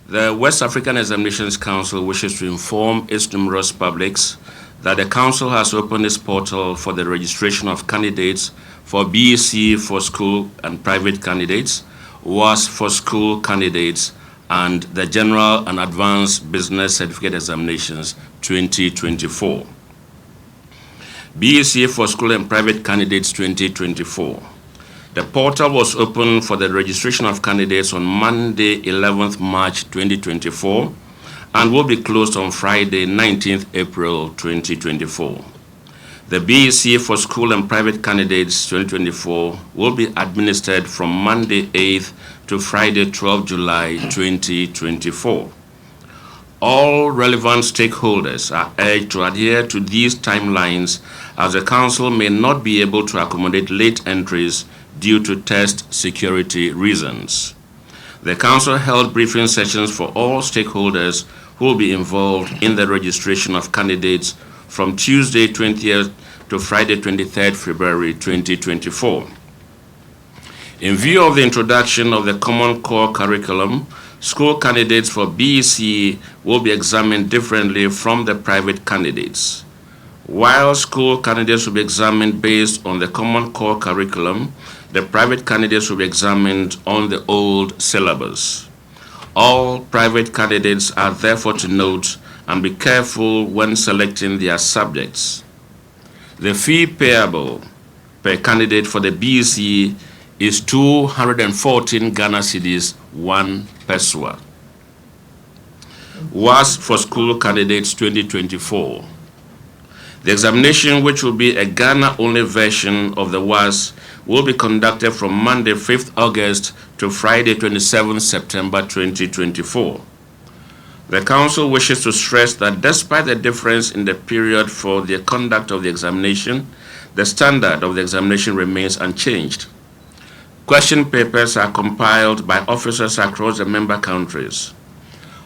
The West African Examinations Council wishes to inform its numerous publics that the Council has opened its portal for the registration of candidates for BECE for school and private candidates, WASSCE for school candidates, and the General and Advanced Business Certificate Examinations 2024. BECE for school and private candidates 2024. The portal was open for the registration of candidates on Monday, 11th March 2024, and will be closed on Friday, 19th April 2024. The BECE for school and private candidates 2024 will be administered from Monday, 8th to Friday, 12th July 2024. All relevant stakeholders are urged to adhere to these timelines, as the Council may not be able to accommodate late entries due to test security reasons. The Council held briefing sessions for all stakeholders who will be involved in the registration of candidates from Tuesday 20th to Friday 23rd February 2024. In view of the introduction of the Common Core Curriculum, school candidates for BECE will be examined differently from the private candidates. While school candidates will be examined based on the Common Core Curriculum, the private candidates will be examined on the old syllabus. All private candidates are therefore to note and be careful when selecting their subjects. The fee payable per candidate for the BECE is 214 Ghana cedis, 1 peswa. WASSCE for school candidates 2024. The examination, which will be a Ghana-only version of the WASSCE, will be conducted from Monday, 5th August to Friday, 27th September 2024. The Council wishes to stress that despite the difference in the period for the conduct of the examination, the standard of the examination remains unchanged. Question papers are compiled by officers across the member countries.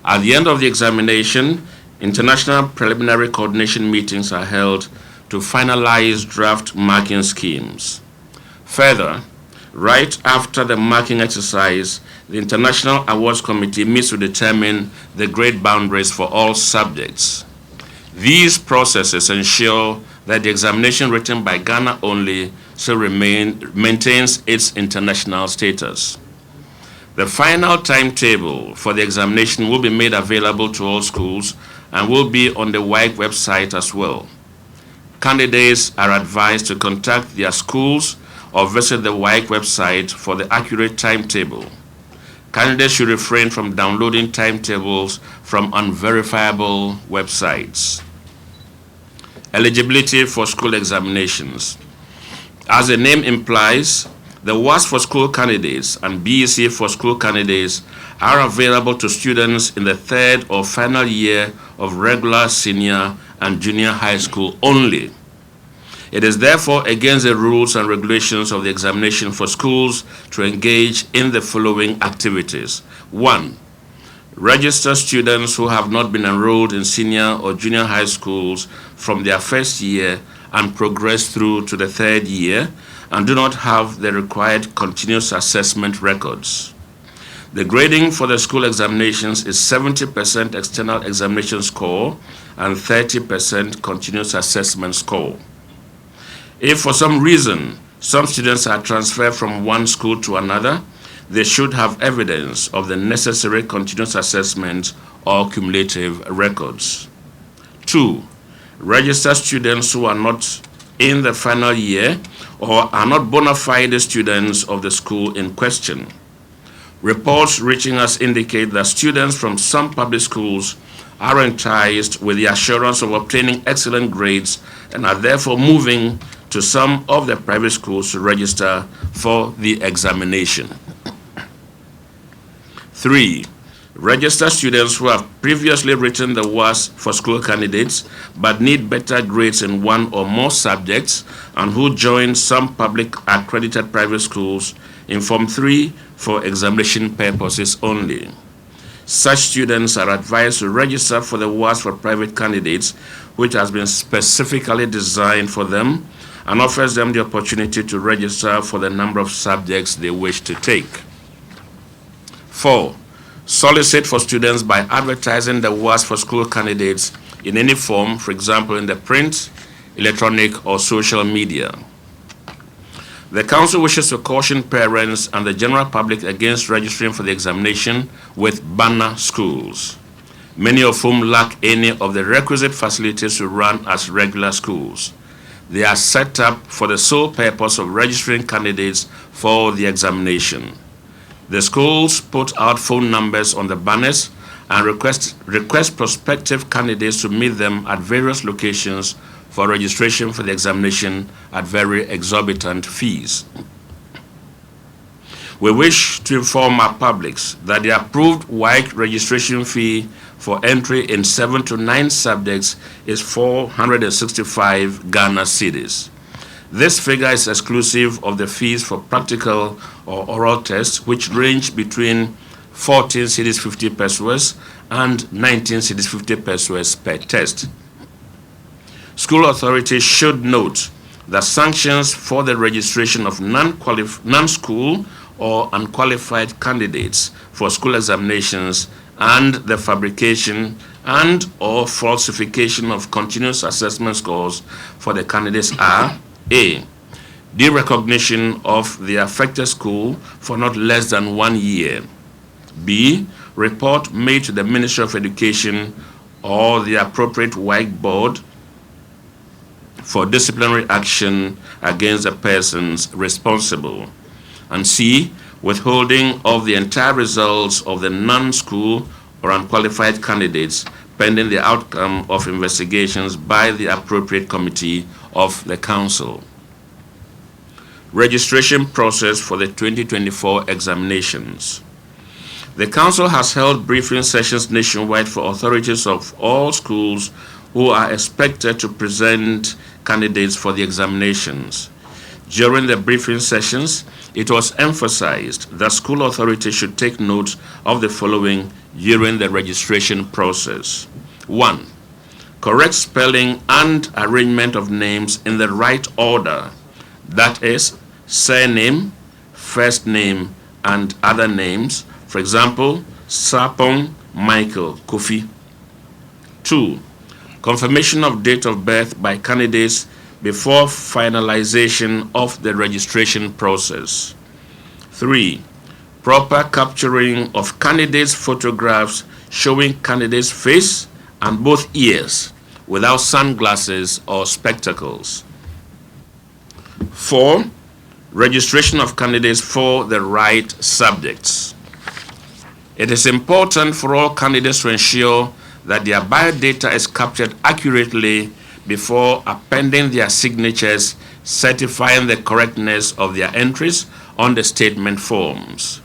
At the end of the examination, international preliminary coordination meetings are held to finalize draft marking schemes. Further, right after the marking exercise, the International Awards Committee meets to determine the grade boundaries for all subjects. These processes ensure that the examination written by Ghana only still maintains its international status. The final timetable for the examination will be made available to all schools and will be on the WAEC website as well. Candidates are advised to contact their schools or visit the WAEC website for the accurate timetable. Candidates should refrain from downloading timetables from unverifiable websites. Eligibility for school examinations. As the name implies, the WASSCE for school candidates and BECE for school candidates are available to students in the third or final year of regular senior and junior high school only. It is therefore against the rules and regulations of the examination for schools to engage in the following activities. 1. Register students who have not been enrolled in senior or junior high schools from their first year and progress through to the third year and do not have the required continuous assessment records. The grading for the school examinations is 70% external examination score and 30% continuous assessment score. If for some reason some students are transferred from one school to another, they should have evidence of the necessary continuous assessment or cumulative records. 2. Register students who are not in the final year or are not bona fide students of the school in question. Reports reaching us indicate that students from some public schools are enticed with the assurance of obtaining excellent grades and are therefore moving to some of the private schools to register for the examination. 3. Register students who have previously written the WASSCE for school candidates but need better grades in one or more subjects and who join some public accredited private schools in Form 3 for examination purposes only. Such students are advised to register for the WASSCE for private candidates, which has been specifically designed for them and offers them the opportunity to register for the number of subjects they wish to take. 4. Solicit for students by advertising the WASSCE for school candidates in any form, for example, in the print, electronic, or social media. The Council wishes to caution parents and the general public against registering for the examination with banner schools, many of whom lack any of the requisite facilities to run as regular schools. They are set up for the sole purpose of registering candidates for the examination. The schools put out phone numbers on the banners and request prospective candidates to meet them at various locations for registration for the examination at very exorbitant fees. We wish to inform our publics that the approved WAEC registration fee for entry in 7 to 9 subjects is 465 Ghana cedis. This figure is exclusive of the fees for practical or oral tests, which range between 14 cedis 50 pesos and 19 cedis 50 pesos per test. School authorities should note that sanctions for the registration of non-school or unqualified candidates for school examinations and the fabrication and or falsification of continuous assessment scores for the candidates are: A, derecognition of the affected school for not less than 1 year. B, report made to the Ministry of Education or the appropriate WAEC board for disciplinary action against the persons responsible. And C, withholding of the entire results of the non-school or unqualified candidates pending the outcome of investigations by the appropriate committee of the Council. Registration process for the 2024 examinations. The Council has held briefing sessions nationwide for authorities of all schools who are expected to present candidates for the examinations. During the briefing sessions, it was emphasized that school authorities should take note of the following during the registration process. 1. Correct spelling and arrangement of names in the right order, that is, surname, first name, and other names. For example, Sapong Michael Kofi. 2. Confirmation of date of birth by candidates before finalization of the registration process. 3. Proper capturing of candidates' photographs showing candidates' face and both ears without sunglasses or spectacles. 4. Registration of candidates for the right subjects. It is important for all candidates to ensure that their biodata is captured accurately before appending their signatures, certifying the correctness of their entries on the statement forms.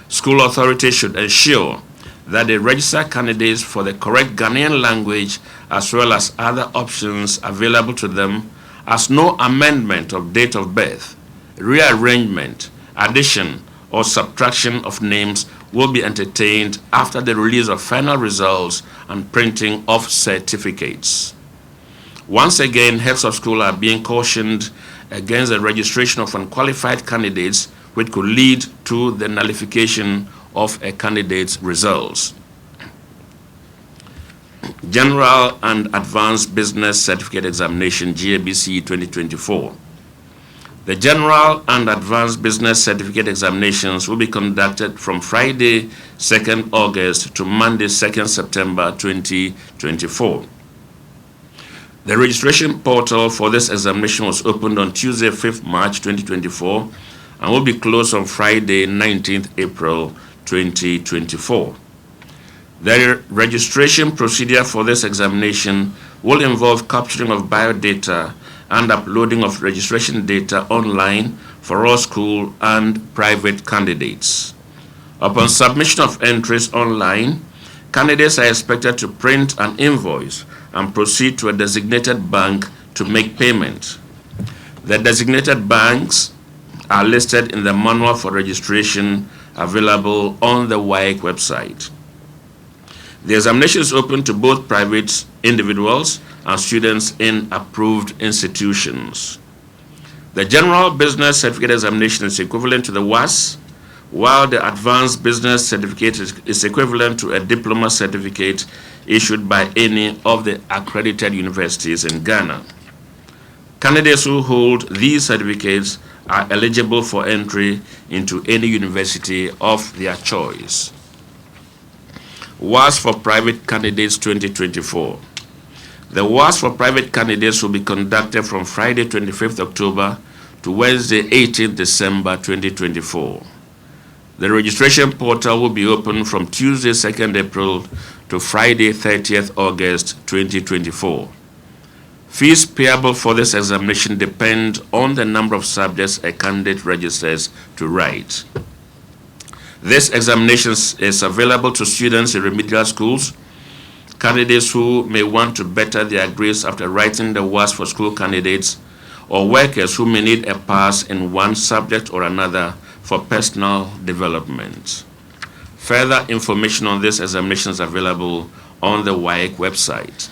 School authorities should ensure that they register candidates for the correct Ghanaian language as well as other options available to them, as no amendment of date of birth, rearrangement, addition, or subtraction of names will be entertained after the release of final results and printing of certificates. Once again, heads of school are being cautioned against the registration of unqualified candidates, which could lead to the nullification of a candidate's results. General and Advanced Business Certificate Examination, GABCE 2024. The General and Advanced Business Certificate Examinations will be conducted from Friday, 2nd August to Monday, 2nd September 2024. The registration portal for this examination was opened on Tuesday, 5th March 2024 and will be closed on Friday, 19th April 2024. The registration procedure for this examination will involve capturing of biodata and uploading of registration data online for all school and private candidates. Upon submission of entries online, candidates are expected to print an invoice and proceed to a designated bank to make payment. The designated banks are listed in the manual for registration available on the WAEC website. The examination is open to both private individuals and students in approved institutions. The General Business Certificate Examination is equivalent to the WASSCE, while the Advanced Business Certificate is equivalent to a diploma certificate issued by any of the accredited universities in Ghana. Candidates who hold these certificates are eligible for entry into any university of their choice. WASSCE for Private Candidates 2024. The WASSCE for private candidates will be conducted from Friday 25th October to Wednesday 18th December 2024. The registration portal will be open from Tuesday 2nd April to Friday 30th August 2024. Fees payable for this examination depend on the number of subjects a candidate registers to write. This examination is available to students in remedial schools, candidates who may want to better their grades after writing the WASSCE for school candidates, or workers who may need a pass in one subject or another for personal development. Further information on this examination is available on the WAEC website.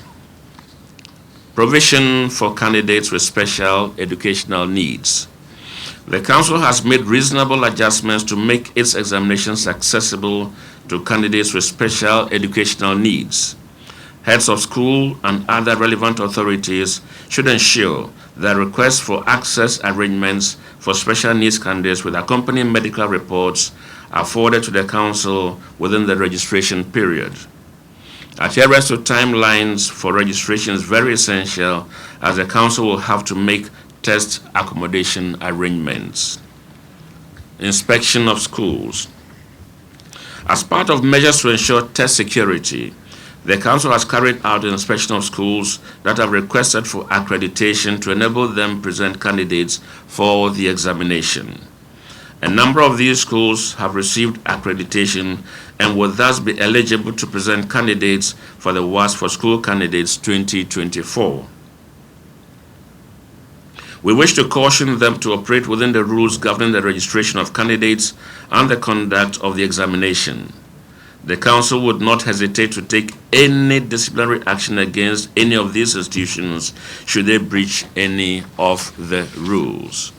Provision for candidates with special educational needs. The Council has made reasonable adjustments to make its examinations accessible to candidates with special educational needs. Heads of school and other relevant authorities should ensure that requests for access arrangements for special needs candidates with accompanying medical reports are forwarded to the Council within the registration period. Adherence to timelines for registration is very essential, as the Council will have to make test accommodation arrangements. Inspection of schools. As part of measures to ensure test security, the Council has carried out an inspection of schools that have requested for accreditation to enable them present candidates for the examination. A number of these schools have received accreditation and will thus be eligible to present candidates for the WASSCE for School Candidates 2024. We wish to caution them to operate within the rules governing the registration of candidates and the conduct of the examination. The Council would not hesitate to take any disciplinary action against any of these institutions should they breach any of the rules.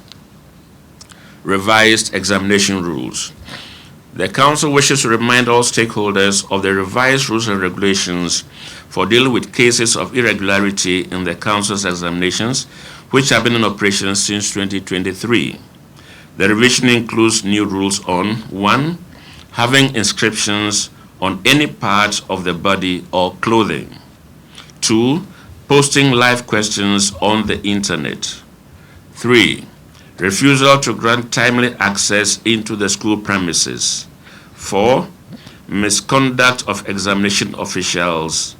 Revised examination rules. The Council wishes to remind all stakeholders of the revised rules and regulations for dealing with cases of irregularity in the Council's examinations, which have been in operation since 2023. The revision includes new rules on 1. Having inscriptions on any part of the body or clothing. 2. Posting live questions on the internet. 3. Refusal to grant timely access into the school premises. 4. Misconduct of examination officials.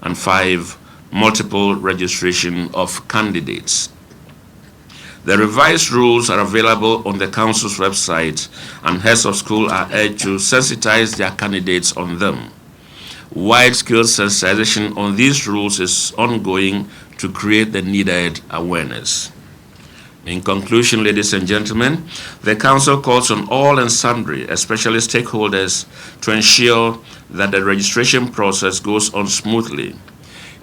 And 5. Multiple registration of candidates. The revised rules are available on the Council's website, and heads of school are urged to sensitize their candidates on them. Wide-scale sensitization on these rules is ongoing to create the needed awareness. In conclusion, ladies and gentlemen, the Council calls on all and sundry, especially stakeholders, to ensure that the registration process goes on smoothly.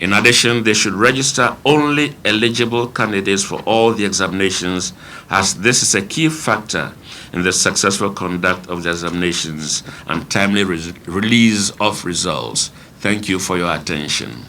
In addition, they should register only eligible candidates for all the examinations, as this is a key factor in the successful conduct of the examinations and timely release of results. Thank you for your attention.